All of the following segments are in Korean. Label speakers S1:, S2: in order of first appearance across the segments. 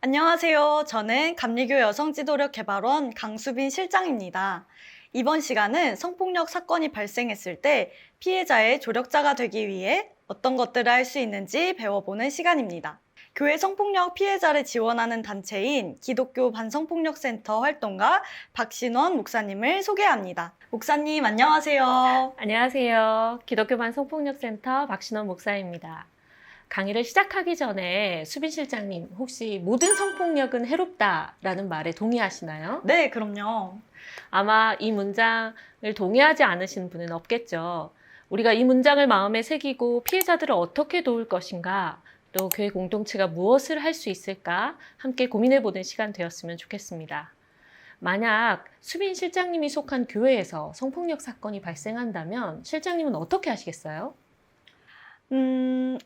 S1: 안녕하세요. 저는 감리교 여성지도력개발원 강수빈 실장입니다. 이번 시간은 성폭력 사건이 발생했을 때 피해자의 조력자가 되기 위해 어떤 것들을 할 수 있는지 배워보는 시간입니다. 교회 성폭력 피해자를 지원하는 단체인 기독교 반성폭력센터 활동가 박신원 목사님을 소개합니다. 목사님 안녕하세요.
S2: 안녕하세요. 기독교반 성폭력센터 박신원 목사입니다. 강의를 시작하기 전에 수빈 실장님, 혹시 모든 성폭력은 해롭다라는 말에 동의하시나요?
S1: 네, 그럼요.
S2: 아마 이 문장을 동의하지 않으신 분은 없겠죠. 우리가 이 문장을 마음에 새기고 피해자들을 어떻게 도울 것인가, 또 교회 공동체가 무엇을 할 수 있을까 함께 고민해보는 시간 되었으면 좋겠습니다. 만약 수빈 실장님이 속한 교회에서 성폭력 사건이 발생한다면 실장님은 어떻게 하시겠어요?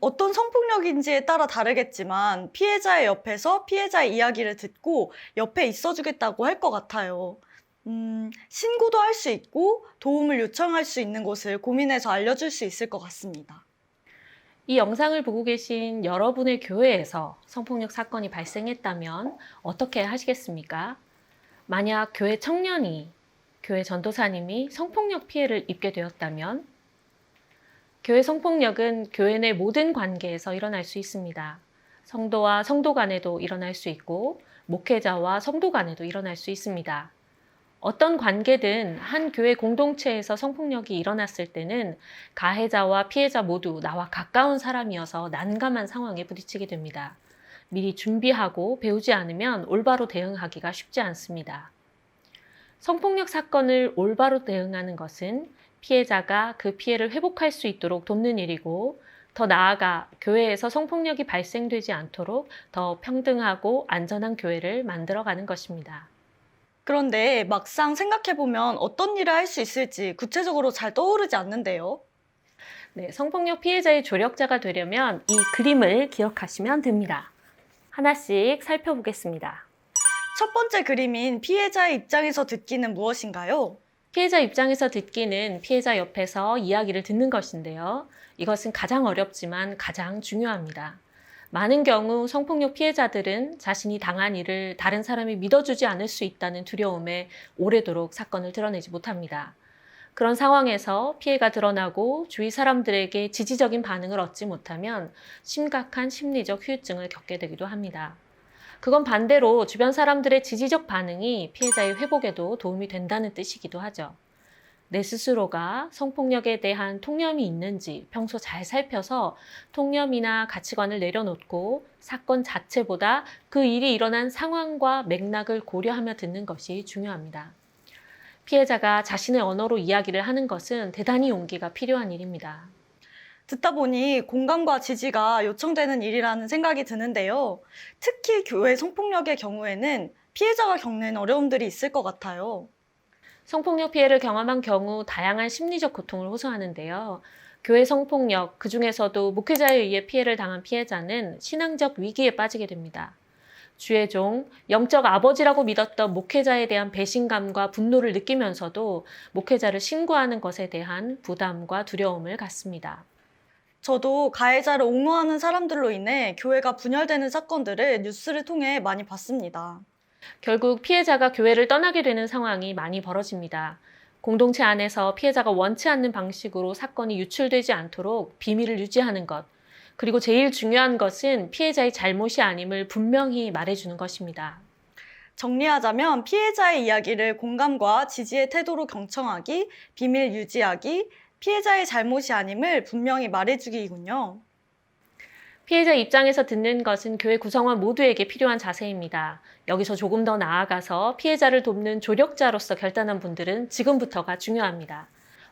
S1: 어떤 성폭력인지에 따라 다르겠지만 피해자의 옆에서 피해자의 이야기를 듣고 옆에 있어주겠다고 할 것 같아요. 신고도 할 수 있고 도움을 요청할 수 있는 곳을 고민해서 알려줄 수 있을 것 같습니다.
S2: 이 영상을 보고 계신 여러분의 교회에서 성폭력 사건이 발생했다면 어떻게 하시겠습니까? 만약 교회 청년이, 교회 전도사님이 성폭력 피해를 입게 되었다면 교회 성폭력은 교회 내 모든 관계에서 일어날 수 있습니다. 성도와 성도 간에도 일어날 수 있고 목회자와 성도 간에도 일어날 수 있습니다. 어떤 관계든 한 교회 공동체에서 성폭력이 일어났을 때는 가해자와 피해자 모두 나와 가까운 사람이어서 난감한 상황에 부딪히게 됩니다. 미리 준비하고 배우지 않으면 올바로 대응하기가 쉽지 않습니다. 성폭력 사건을 올바로 대응하는 것은 피해자가 그 피해를 회복할 수 있도록 돕는 일이고, 더 나아가 교회에서 성폭력이 발생되지 않도록 더 평등하고 안전한 교회를 만들어가는 것입니다.
S1: 그런데 막상 생각해보면 어떤 일을 할 수 있을지 구체적으로 잘 떠오르지 않는데요.
S2: 네, 성폭력 피해자의 조력자가 되려면 이 그림을 기억하시면 됩니다. 하나씩 살펴보겠습니다.
S1: 첫 번째 그림인 피해자의 입장에서 듣기는 무엇인가요?
S2: 피해자 입장에서 듣기는 피해자 옆에서 이야기를 듣는 것인데요. 이것은 가장 어렵지만 가장 중요합니다. 많은 경우 성폭력 피해자들은 자신이 당한 일을 다른 사람이 믿어주지 않을 수 있다는 두려움에 오래도록 사건을 드러내지 못합니다. 그런 상황에서 피해가 드러나고 주위 사람들에게 지지적인 반응을 얻지 못하면 심각한 심리적 후유증을 겪게 되기도 합니다. 그건 반대로 주변 사람들의 지지적 반응이 피해자의 회복에도 도움이 된다는 뜻이기도 하죠. 내 스스로가 성폭력에 대한 통념이 있는지 평소 잘 살펴서 통념이나 가치관을 내려놓고 사건 자체보다 그 일이 일어난 상황과 맥락을 고려하며 듣는 것이 중요합니다. 피해자가 자신의 언어로 이야기를 하는 것은 대단히 용기가 필요한 일입니다.
S1: 듣다 보니 공감과 지지가 요청되는 일이라는 생각이 드는데요. 특히 교회 성폭력의 경우에는 피해자가 겪는 어려움들이 있을 것 같아요.
S2: 성폭력 피해를 경험한 경우 다양한 심리적 고통을 호소하는데요. 교회 성폭력, 그중에서도 목회자에 의해 피해를 당한 피해자는 신앙적 위기에 빠지게 됩니다. 주의 종, 영적 아버지라고 믿었던 목회자에 대한 배신감과 분노를 느끼면서도 목회자를 신고하는 것에 대한 부담과 두려움을 갖습니다.
S1: 저도 가해자를 옹호하는 사람들로 인해 교회가 분열되는 사건들을 뉴스를 통해 많이 봤습니다.
S2: 결국 피해자가 교회를 떠나게 되는 상황이 많이 벌어집니다. 공동체 안에서 피해자가 원치 않는 방식으로 사건이 유출되지 않도록 비밀을 유지하는 것, 그리고 제일 중요한 것은 피해자의 잘못이 아님을 분명히 말해주는 것입니다.
S1: 정리하자면 피해자의 이야기를 공감과 지지의 태도로 경청하기, 비밀 유지하기, 피해자의 잘못이 아님을 분명히 말해주기이군요.
S2: 피해자 입장에서 듣는 것은 교회 구성원 모두에게 필요한 자세입니다. 여기서 조금 더 나아가서 피해자를 돕는 조력자로서 결단한 분들은 지금부터가 중요합니다.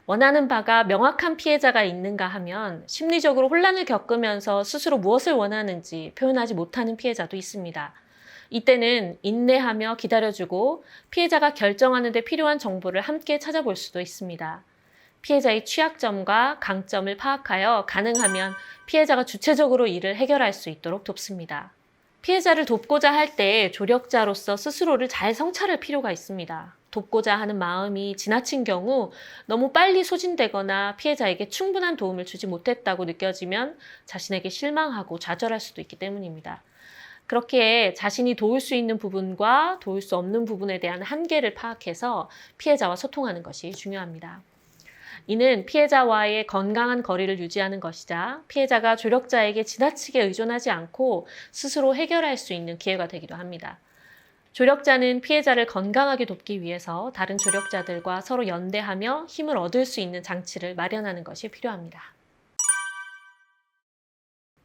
S2: 원하는 바가 명확한 피해자가 있는가 하면 심리적으로 혼란을 겪으면서 스스로 무엇을 원하는지 표현하지 못하는 피해자도 있습니다. 이때는 인내하며 기다려주고 피해자가 결정하는 데 필요한 정보를 함께 찾아볼 수도 있습니다. 피해자의 취약점과 강점을 파악하여 가능하면 피해자가 주체적으로 이를 해결할 수 있도록 돕습니다. 피해자를 돕고자 할 때 조력자로서 스스로를 잘 성찰할 필요가 있습니다. 돕고자 하는 마음이 지나친 경우 너무 빨리 소진되거나 피해자에게 충분한 도움을 주지 못했다고 느껴지면 자신에게 실망하고 좌절할 수도 있기 때문입니다. 그렇게 자신이 도울 수 있는 부분과 도울 수 없는 부분에 대한 한계를 파악해서 피해자와 소통하는 것이 중요합니다. 이는 피해자와의 건강한 거리를 유지하는 것이자 피해자가 조력자에게 지나치게 의존하지 않고 스스로 해결할 수 있는 기회가 되기도 합니다. 조력자는 피해자를 건강하게 돕기 위해서 다른 조력자들과 서로 연대하며 힘을 얻을 수 있는 장치를 마련하는 것이 필요합니다.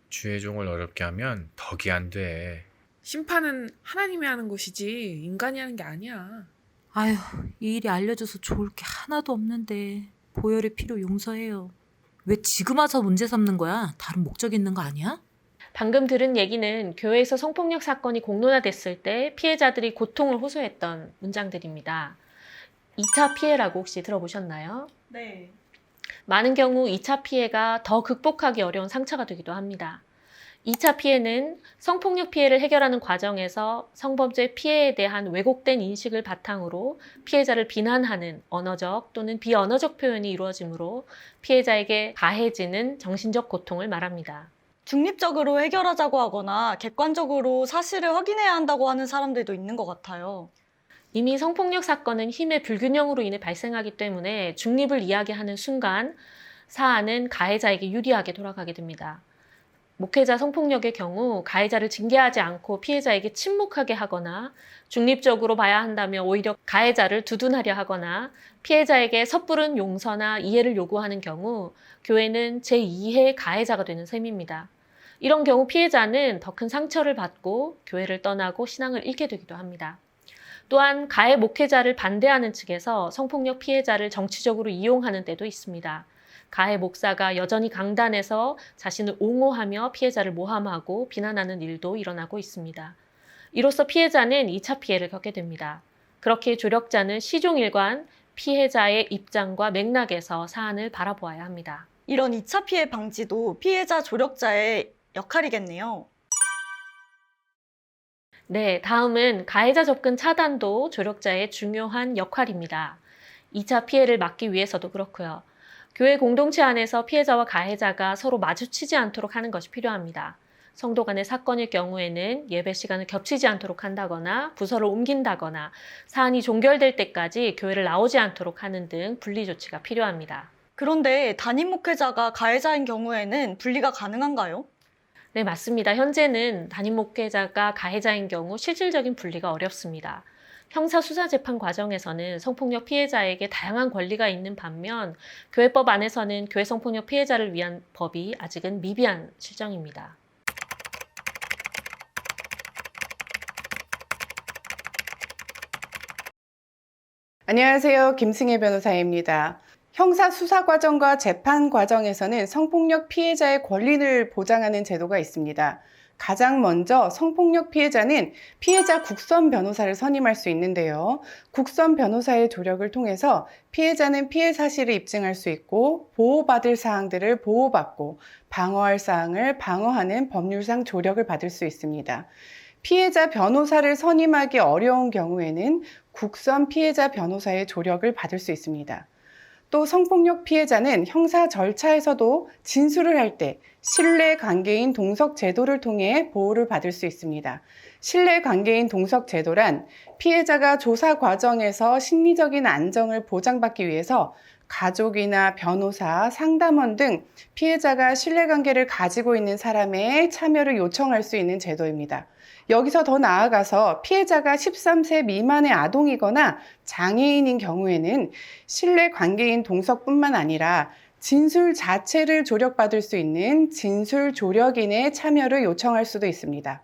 S3: 주의 종을 어렵게 하면 덕이 안 돼.
S4: 심판은 하나님이 하는 것이지 인간이 하는 게 아니야.
S5: 아휴, 이 일이 알려져서 좋을 게 하나도 없는데 보혈의 피로 용서해요. 왜 지금 와서 문제 삼는 거야? 다른 목적이 있는 거 아니야?
S2: 방금 들은 얘기는 교회에서 성폭력 사건이 공론화됐을 때 피해자들이 고통을 호소했던 문장들입니다. 2차 피해라고 혹시 들어보셨나요?
S1: 네.
S2: 많은 경우 2차 피해가 더 극복하기 어려운 상처가 되기도 합니다. 2차 피해는 성폭력 피해를 해결하는 과정에서 성범죄 피해에 대한 왜곡된 인식을 바탕으로 피해자를 비난하는 언어적 또는 비언어적 표현이 이루어지므로 피해자에게 가해지는 정신적 고통을 말합니다.
S1: 중립적으로 해결하자고 하거나 객관적으로 사실을 확인해야 한다고 하는 사람들도 있는 것 같아요.
S2: 이미 성폭력 사건은 힘의 불균형으로 인해 발생하기 때문에 중립을 이야기하는 순간 사안은 가해자에게 유리하게 돌아가게 됩니다. 목회자 성폭력의 경우 가해자를 징계하지 않고 피해자에게 침묵하게 하거나 중립적으로 봐야 한다며 오히려 가해자를 두둔하려 하거나 피해자에게 섣부른 용서나 이해를 요구하는 경우 교회는 제2의 가해자가 되는 셈입니다. 이런 경우 피해자는 더 큰 상처를 받고 교회를 떠나고 신앙을 잃게 되기도 합니다. 또한 가해 목회자를 반대하는 측에서 성폭력 피해자를 정치적으로 이용하는 때도 있습니다. 가해 목사가 여전히 강단에서 자신을 옹호하며 피해자를 모함하고 비난하는 일도 일어나고 있습니다. 이로써 피해자는 2차 피해를 겪게 됩니다. 그렇게 조력자는 시종일관 피해자의 입장과 맥락에서 사안을 바라보아야 합니다.
S1: 이런 2차 피해 방지도 피해자 조력자의 역할이겠네요.
S2: 네, 다음은 가해자 접근 차단도 조력자의 중요한 역할입니다. 2차 피해를 막기 위해서도 그렇고요. 교회 공동체 안에서 피해자와 가해자가 서로 마주치지 않도록 하는 것이 필요합니다. 성도 간의 사건일 경우에는 예배 시간을 겹치지 않도록 한다거나 부서를 옮긴다거나 사안이 종결될 때까지 교회를 나오지 않도록 하는 등 분리 조치가 필요합니다.
S1: 그런데 담임 목회자가 가해자인 경우에는 분리가 가능한가요?
S2: 네, 맞습니다. 현재는 담임 목회자가 가해자인 경우 실질적인 분리가 어렵습니다. 형사수사재판 과정에서는 성폭력 피해자에게 다양한 권리가 있는 반면 교회법 안에서는 교회 성폭력 피해자를 위한 법이 아직은 미비한 실정입니다.
S6: 안녕하세요. 김승혜 변호사입니다. 형사 수사 과정과 재판 과정에서는 성폭력 피해자의 권리를 보장하는 제도가 있습니다. 가장 먼저 성폭력 피해자는 피해자 국선 변호사를 선임할 수 있는데요. 국선 변호사의 조력을 통해서 피해자는 피해 사실을 입증할 수 있고 보호받을 사항들을 보호받고 방어할 사항을 방어하는 법률상 조력을 받을 수 있습니다. 피해자 변호사를 선임하기 어려운 경우에는 국선 피해자 변호사의 조력을 받을 수 있습니다. 또 성폭력 피해자는 형사 절차에서도 진술을 할 때 신뢰관계인 동석 제도를 통해 보호를 받을 수 있습니다. 신뢰관계인 동석 제도란 피해자가 조사 과정에서 심리적인 안정을 보장받기 위해서 가족이나 변호사, 상담원 등 피해자가 신뢰관계를 가지고 있는 사람의 참여를 요청할 수 있는 제도입니다. 여기서 더 나아가서 피해자가 13세 미만의 아동이거나 장애인인 경우에는 신뢰관계인 동석뿐만 아니라 진술 자체를 조력받을 수 있는 진술조력인의 참여를 요청할 수도 있습니다.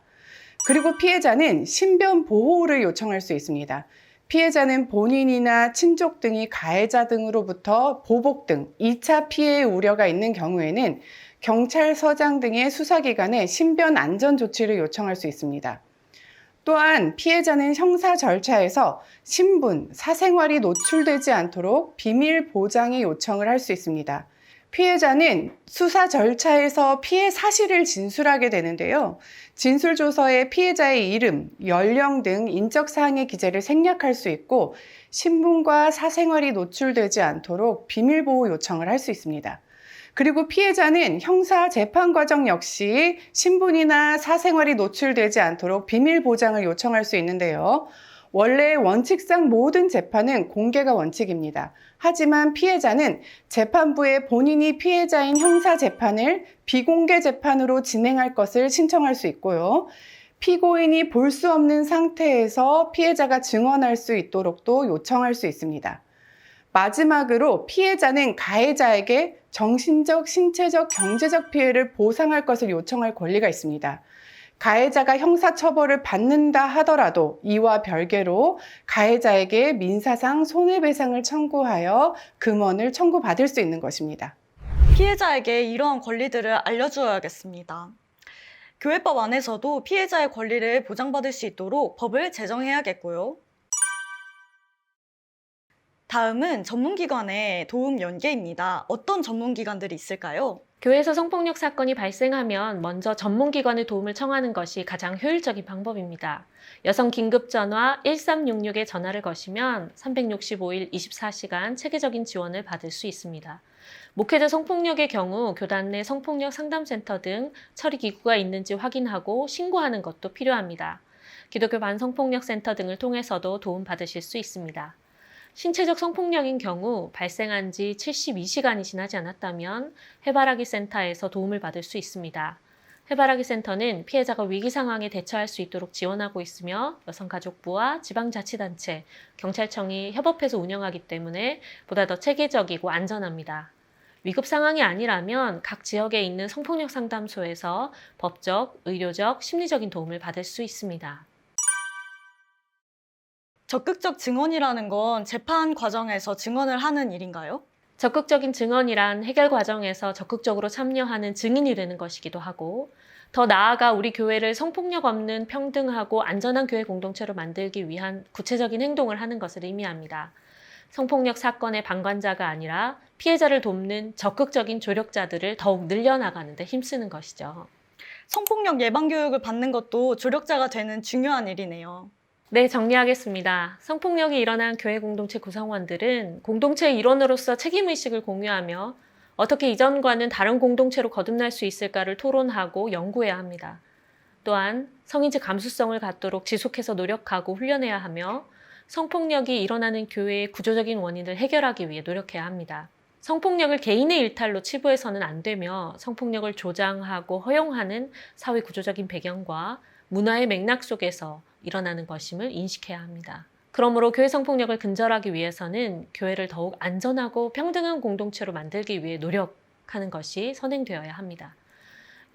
S6: 그리고 피해자는 신변 보호를 요청할 수 있습니다. 피해자는 본인이나 친족 등이 가해자 등으로부터 보복 등 2차 피해의 우려가 있는 경우에는 경찰서장 등의 수사기관에 신변 안전 조치를 요청할 수 있습니다. 또한 피해자는 형사 절차에서 신분, 사생활이 노출되지 않도록 비밀 보장의 요청을 할 수 있습니다. 피해자는 수사 절차에서 피해 사실을 진술하게 되는데요. 진술조서에 피해자의 이름, 연령 등 인적사항의 기재를 생략할 수 있고 신분과 사생활이 노출되지 않도록 비밀보호 요청을 할 수 있습니다. 그리고 피해자는 형사 재판 과정 역시 신분이나 사생활이 노출되지 않도록 비밀 보장을 요청할 수 있는데요. 원래 원칙상 모든 재판은 공개가 원칙입니다. 하지만 피해자는 재판부에 본인이 피해자인 형사 재판을 비공개 재판으로 진행할 것을 신청할 수 있고요. 피고인이 볼 수 없는 상태에서 피해자가 증언할 수 있도록도 요청할 수 있습니다. 마지막으로 피해자는 가해자에게 정신적, 신체적, 경제적 피해를 보상할 것을 요청할 권리가 있습니다. 가해자가 형사처벌을 받는다 하더라도 이와 별개로 가해자에게 민사상 손해배상을 청구하여 금원을 청구받을 수 있는 것입니다.
S1: 피해자에게 이러한 권리들을 알려주어야겠습니다. 교회법 안에서도 피해자의 권리를 보장받을 수 있도록 법을 제정해야겠고요. 다음은 전문기관의 도움 연계입니다. 어떤 전문기관들이 있을까요?
S2: 교회에서 성폭력 사건이 발생하면 먼저 전문기관의 도움을 청하는 것이 가장 효율적인 방법입니다. 여성 긴급전화 1366에 전화를 거시면 365일 24시간 체계적인 지원을 받을 수 있습니다. 목회자 성폭력의 경우 교단 내 성폭력 상담센터 등 처리기구가 있는지 확인하고 신고하는 것도 필요합니다. 기독교 반성폭력센터 등을 통해서도 도움받으실 수 있습니다. 신체적 성폭력인 경우 발생한 지 72시간이 지나지 않았다면 해바라기 센터에서 도움을 받을 수 있습니다. 해바라기 센터는 피해자가 위기 상황에 대처할 수 있도록 지원하고 있으며 여성가족부와 지방자치단체, 경찰청이 협업해서 운영하기 때문에 보다 더 체계적이고 안전합니다. 위급 상황이 아니라면 각 지역에 있는 성폭력 상담소에서 법적, 의료적, 심리적인 도움을 받을 수 있습니다.
S1: 적극적 증언이라는 건 재판 과정에서 증언을 하는 일인가요?
S2: 적극적인 증언이란 해결 과정에서 적극적으로 참여하는 증인이 되는 것이기도 하고, 더 나아가 우리 교회를 성폭력 없는 평등하고 안전한 교회 공동체로 만들기 위한 구체적인 행동을 하는 것을 의미합니다. 성폭력 사건의 방관자가 아니라 피해자를 돕는 적극적인 조력자들을 더욱 늘려나가는 데 힘쓰는 것이죠.
S1: 성폭력 예방 교육을 받는 것도 조력자가 되는 중요한 일이네요.
S2: 네, 정리하겠습니다. 성폭력이 일어난 교회 공동체 구성원들은 공동체의 일원으로서 책임의식을 공유하며 어떻게 이전과는 다른 공동체로 거듭날 수 있을까를 토론하고 연구해야 합니다. 또한 성인지 감수성을 갖도록 지속해서 노력하고 훈련해야 하며 성폭력이 일어나는 교회의 구조적인 원인을 해결하기 위해 노력해야 합니다. 성폭력을 개인의 일탈로 치부해서는 안 되며 성폭력을 조장하고 허용하는 사회 구조적인 배경과 문화의 맥락 속에서 일어나는 것임을 인식해야 합니다. 그러므로 교회 성폭력을 근절하기 위해서는 교회를 더욱 안전하고 평등한 공동체로 만들기 위해 노력하는 것이 선행되어야 합니다.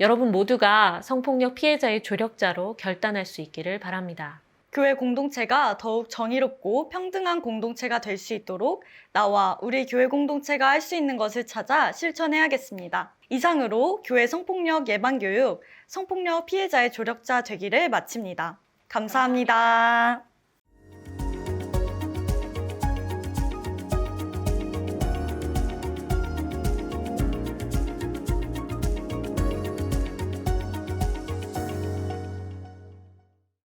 S2: 여러분 모두가 성폭력 피해자의 조력자로 결단할 수 있기를 바랍니다.
S1: 교회 공동체가 더욱 정의롭고 평등한 공동체가 될 수 있도록 나와 우리 교회 공동체가 할 수 있는 것을 찾아 실천해야겠습니다. 이상으로 교회 성폭력 예방교육, 성폭력 피해자의 조력자 되기를 마칩니다. 감사합니다.